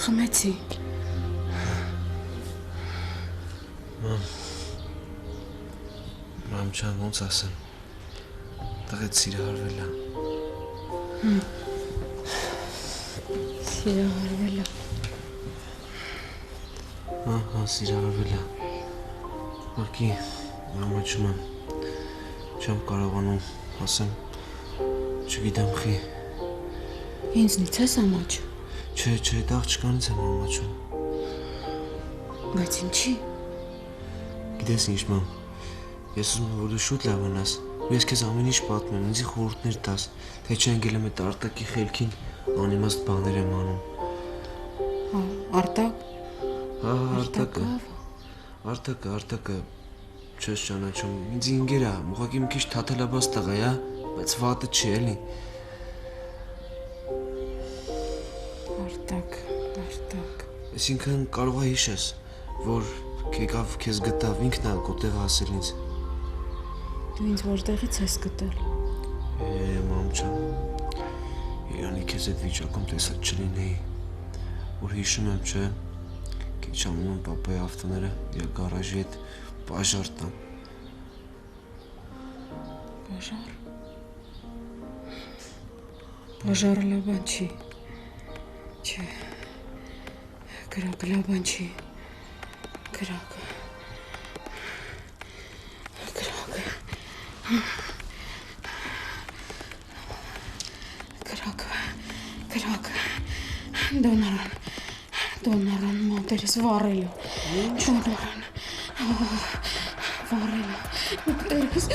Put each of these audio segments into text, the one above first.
Խմեցի։ Մամ ջան, ոնց ասեմ։ Տղետ սիրահարվել է։ Սիրահարվել է։ Ահա, սիրահարվել է։ Որքի ամաչում եմ։ Չեմ կարողանում ասեմ, չգիտեմ խի։ Ինձնից ես ամաչում։ Չէ, դա աղջկանից եմ ամաչում։ Բայց ինչի։ Գիտես ինչ մամ, ես ուզում եմ, որ դու շուտ լավանաս, ու ես քեզ ամեն ինչ պատմեմ, ինձի խորհուրդներ տաս, թե չէ ընկել եմ այդ Արտակի խելքին անիմաստ բաներ եմ անում։ Արտակ։ Հա, Արտակը չես ճանաչում, ինձ ինգեր է, ուղղակի մի քիչ թաթելաբաց տղա է, բայց վատը չի էլի։ Արտակ։ Այսինքն կարող է հիշես, որ եկավ քեզ գտավ, ինքն է գոտեղ ասել ինձ։ Դու ինձ որտեղից ես գտել։ Մամ ջան, Իրանի քեզ այդ վիճակում տեսած չլինեի, որ հիշում եմ, չէ, քիչ ամնում պապայի ավտոները իր գարաժի հետ բաժար տան։ Բաժար։ Բաժարը լավ բան չի։ Չէ։ Կրակը լավ բան չի։ Կրակը։ Դոնարան մատերս վառելու։ Չոնարան։ Վառելու։ Մատերս։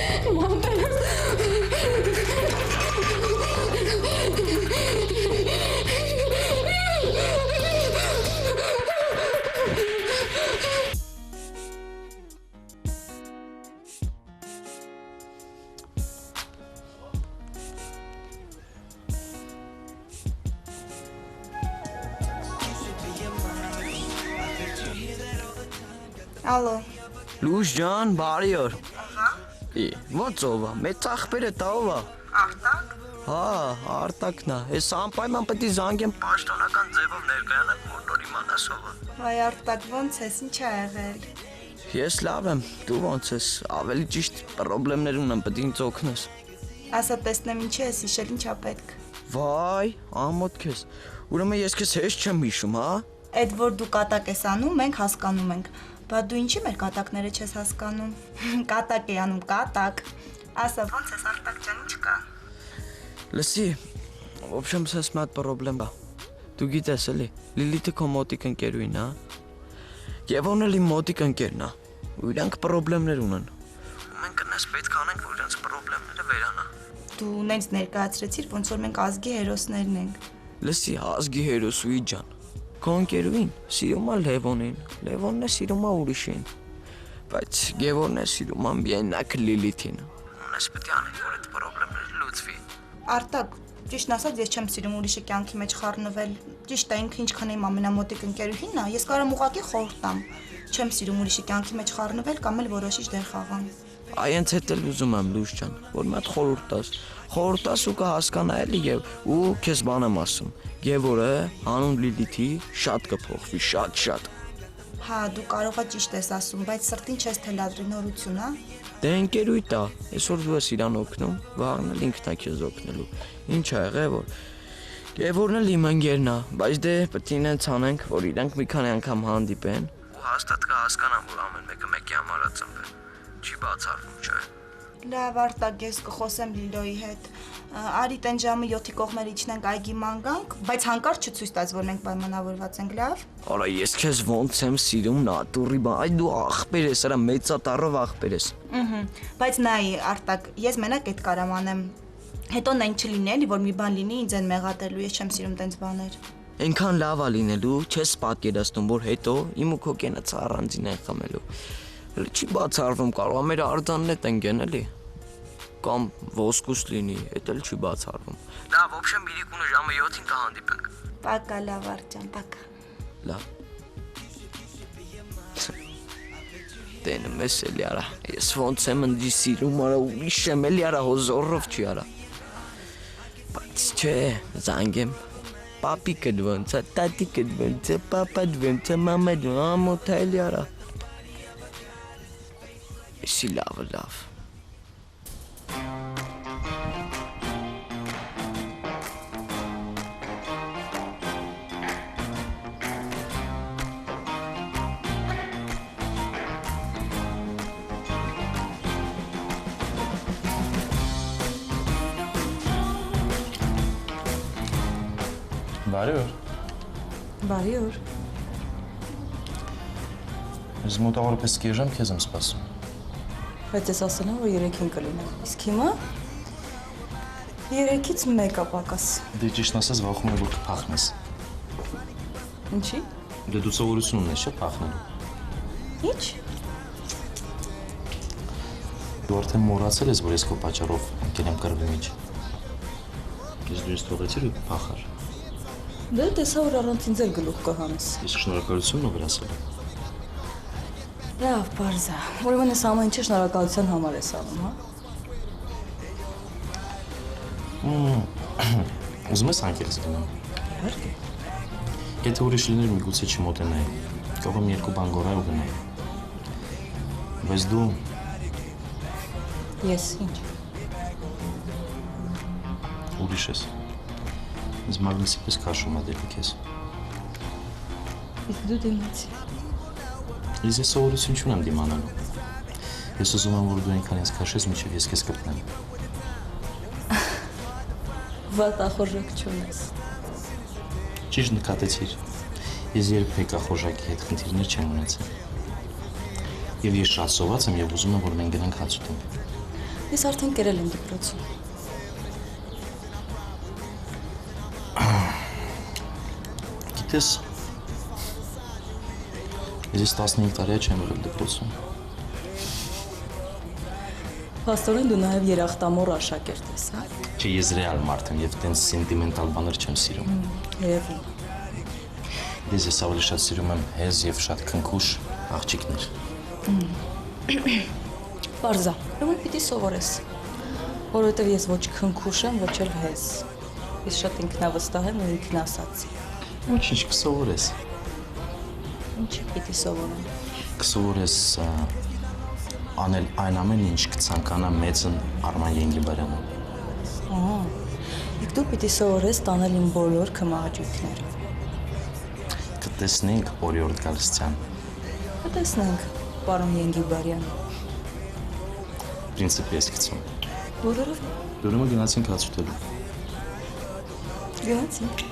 Ալո։ Լուշ ջան, բարի օր։ Ո՞նց ով է, մեծ ախպերը տա ով է։ Արտակ։ Հա, Արտակն է։ Ես անպայման պետք է զանգեմ պաշտոնական ձևով ներկայանալ, որ նոր իմանաս ով է։ Վայ Արտակ, ոնց ես, ինչ ա եղել։ Ես լավ եմ, դու ոնց ես, ավելի ճիշտ խնդիրներ ունեմ, պետք է ինձ օգնես։ Ասա տեսնեմ ինչի ես հիշել, ինչ ա պետք։ Վայ, ամոթ քեզ։ Ուրեմն ես քեզ հեշտ չեմ հիշում, հա։ Այդ որ դու կատակ ես անում, մենք հասկանում ենք։ Բա դու ինչի մեր կատակները չես հասկանում։ Կատակ է անում, կատակ։ Ասա, ոնց ես Արտակ ջան, ինչ կա։ Լսի, в общем, ես մի հատ խնդրեմ կա։ Դու գիտես էլի, Լիլիթը քո մոտիկ ընկերուին, հա։ Եվ ոնց էլի մոտիկ ընկերն է։ Ու իրանք խնդիրներ ունեն։ Ու մենք կնես պետք անենք, որ իրանք խնդիրները վերանա։ Դու նենց ներկայացրեցիր, ոնց որ մենք ազգի հերոսներն ենք։ Լսի, ազգի հերոսուի ջան։ Քո ընկերուին սիրում է Լևոնին, Լևոնն է սիրում է ուրիշին։ Բայց Գևորն է սիրում է միայնակ Լիլիթին։ Ունես պետք է անենք, որ այդ խնդիրները լուծվի։ Արտակ, ճիշտն ասած, ես չեմ սիրում ուրիշի կյանքի մեջ խառնվել։ Ճիշտ է, ինքը ինչքան իմ ամենամոտիկ ընկերուհինն է, ես կարող եմ ուղղակի խորհուրդ տամ։ Չեմ սիրում ուրիշի կյանքի մեջ խառնվել կամ էլ որոշիչ դեր խաղամ։ Այ հենց էդ էլ ուզում եմ Լուշ ջան, որ մի հատ խորհուրդ տաս։ Խորհուրդ տաս ու կհասկանա էլի եւ ու քեզ բան եմ ասում։ Գևորը հանուն Լիլիթի շատ կփոխվի, շատ։ Հա, դու կարողա ճիշտ ես ասում, բայց սրտին չես թելադրի նորություն, հա։ Դե ընկերույթ է, այսօր դու ես իրան օգնում, վաղն էլ ինքն է քեզ օգնելու։ Ինչ ա եղել որ Գևորն էլ իմ ընկերն է, բայց դե պետք է ինձ անենք, որ իրանք մի քանի անգամ հանդիպեն։ Ու հաստատ կհասկանան, որ ամեն մեկը մեկի համար է ծնվել։ Չի բացառվում, չէ։ Լավ Արտակ, ես կխոսեմ Լիլոյի հետ։ Արի տեն ժամը 7-ի կողմեր իջնենք այգի ման գանք, բայց հանկարծ չցույց տաս, որ մենք պայմանավորված ենք, լավ։ Արա ես քեզ ոնց եմ սիրում նատուրի բան, այ դու ախպեր ես, արա մեծատառով ախպեր ես։ Բայց նայ Արտակ, ես մենակ այդ կարամ անեմ։ Հետո նայն չլինի էլի, որ մի բան լինի ինձ են մեղադրելու, ես չեմ սիրում տենց բաներ։ Այնքան լավ է լինելու, չես պատկերացնում, որ հետո իմ ու քո կենացը առանձին են խմելու։ Չի բացառվում, կարող է մեր արձանն է տնկեն էլի։ Կամ ոսկուս լինի, էդ էլ չի բացառվում։ Լավ, в общем, իրիկունը ժամը 7-ին կհանդիպենք։ Պակա լավ Արտյան, պակա։ Լավ։ Տենը մեզ էլի արա, ես ոնց եմ ընդի սիրում արա, ուրիշ եմ էլի արա, հոզորով չի արա։ Բայց չէ, զանգեմ, պապիկդ ոնց է, տատիկդ ոնց է, պապադ ոնց է, մամադ ամոթայլի արա։ Էսի լավ։ Բարի օր։ Բարի օր։ Ես մոտավորապես կեժամ քեզ եմ սպասում։ Բայց ես ասել եմ, որ 3-ին կլինեմ։ Իսկ հիմա 3-ից 1-ը պակաս։ Դե ճիշտ ասած վախում եմ, որ կփախնես։ Ինչի։ Դե դու սովորություն ունես, չէ՞, փախնելու։ Ինչ։ Դու արդեն մոռացել ես, որ ես քո պատճառով ընկել եմ կռվի մեջ։ Ես դու ես թողեցիր ու փախար։ Դե տեսա, որ առանց ինձ էլ գլուխ կհանես։ Իսկ շնորհակալություն ով էր ասել։ Լավ, բարձա։ Ուրեմն ես ամեն ինչը շնորհակալության համար ես անում, հա։ Ուզում ես անկեղծ լինեմ։ Իհարկե։ Եթե ուրիշ լիներ, միգուցե չմոտենայի։ Կարող եմ երկու բան գորայ ու գնալ։ Բայց դու Ես ինչ։ ուրիշ ես։ Ինձ մագնիսի պես քաշում է դեպի քեզ։ Իսկ դու դիմացի։ Ես սովորություն չունեմ դիմանալու։ Ես ուզում եմ, որ դու այնքան ես քաշես, մինչև ես քեզ կպնեմ։ Վատախորժակ չունես։ Ճիշտ նկատեցիր։ Ես երբեք ախորժակի հետ խնդիրներ չեմ ունեցել։ Եվ ես շատ սոված եմ եւ ուզում եմ, որ մենք գնանք հաց ուտենք։ Ես արդեն կերել եմ դպրոցում։ Գիտես, ես 15 տարի չեմ եղել դպրոցում։ Փաստորեն դու նաև երախտամոռ աշակերտ ես, հա։ Չէ, ես ռեալ մարդ եմ եւ տենց սենտիմենտալ բաներ չեմ սիրում։ Երևում։ Ես ավելի շատ սիրում եմ հեզ եւ շատ քնքուշ աղջիկներ։ Բարձա, ուրեմն պիտի սովորես, որովհետև ես ոչ քնքուշ եմ, ոչ էլ հեզ։ Ես շատ ինքնավստահ եմ ու ինքնասածի։ Ոչինչ կսովորես։ Ինչի պիտի սովորեմ։ Կսովորես անել այն ամեն ինչ կցանկանա մեծն Արման Ենգիբարյանը։ Իսկ դու պիտի սովորես տանել իմ բոլոր քմահաճույքները։ Կտեսնենք Օրիորդ Գալստյան։ Կտեսնենք, պարոն Ենգիբարյան։ Պրինցիպի ես գցում։ Բոլորով Ուրեմն գնացինք հաց ուտելու։ գնացինք։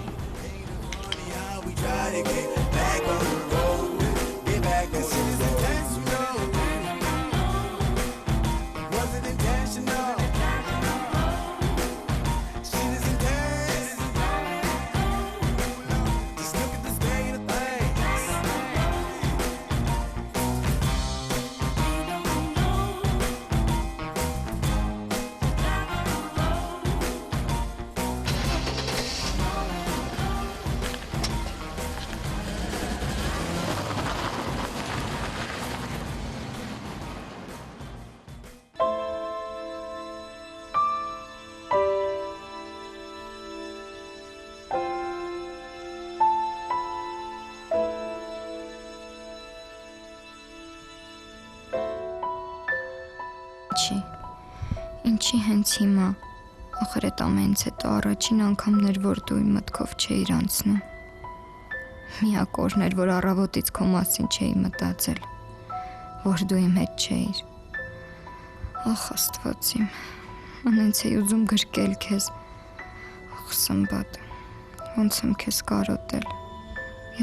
Ինչի հենց հիմա, ախր էդ ամենից հետո առաջին անգամն էր, որ դու իմ մտքով չէիր անցնում։ Միակ օրն էր, որ առավոտից քո մասին չէի մտածել, որ դու իմ հետ չէիր։ Ախ Աստված իմ, անենց էի ուզում գրկել քեզ։ Ախ Սմբատ, ոնց եմ քեզ կարոտել։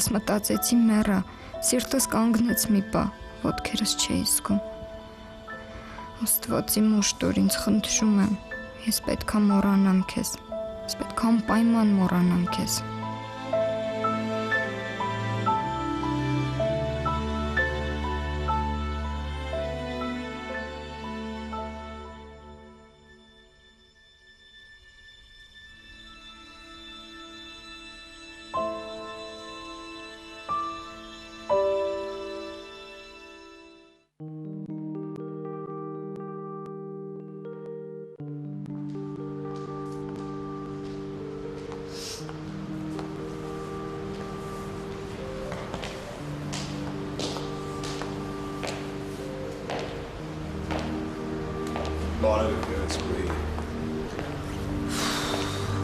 Ես մտածեցի մեռա, սիրտս կանգնեց մի պահ, ոտքերս չէի զգում։ Աստված իմ ուշտոր ինձ խնդրում եմ, ես պետքա մոռանամ քեզ, ես պետքա անպայման մոռանամ քեզ։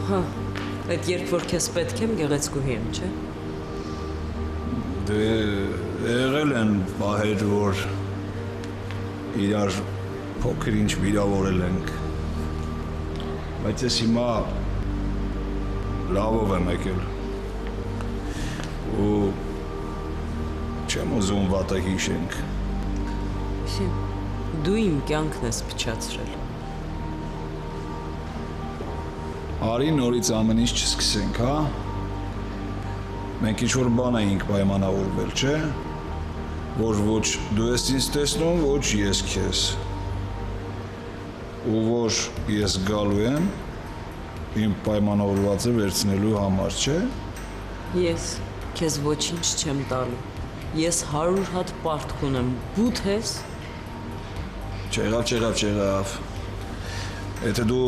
Հա, այդ երբ որ քեզ պետք եմ գեղեցկուհի եմ, չէ՞։ Դե եղել են պահեր, որ իրար փոքր ինչ վիրավորել ենք, բայց ես հիմա լավով եմ եկել ու չեմ ուզում վատը հիշենք։ Դու իմ կյանքն ես փչացրել։ Արի նորից ամեն ինչ չսկսենք, հա։ Մենք ինչ-որ բան էինք պայմանավորվել, չէ՞։ Որ ոչ դու ես ինձ տեսնում, ոչ ես քեզ։ Ու որ ես գալու եմ իմ պայմանավորվածը վերցնելու համար, չէ՞։ Ես քեզ ոչինչ չեմ տալու։ Ես 100 հատ պարտք ունեմ։ Բութ ես։ Չեղավ։ Եթե դու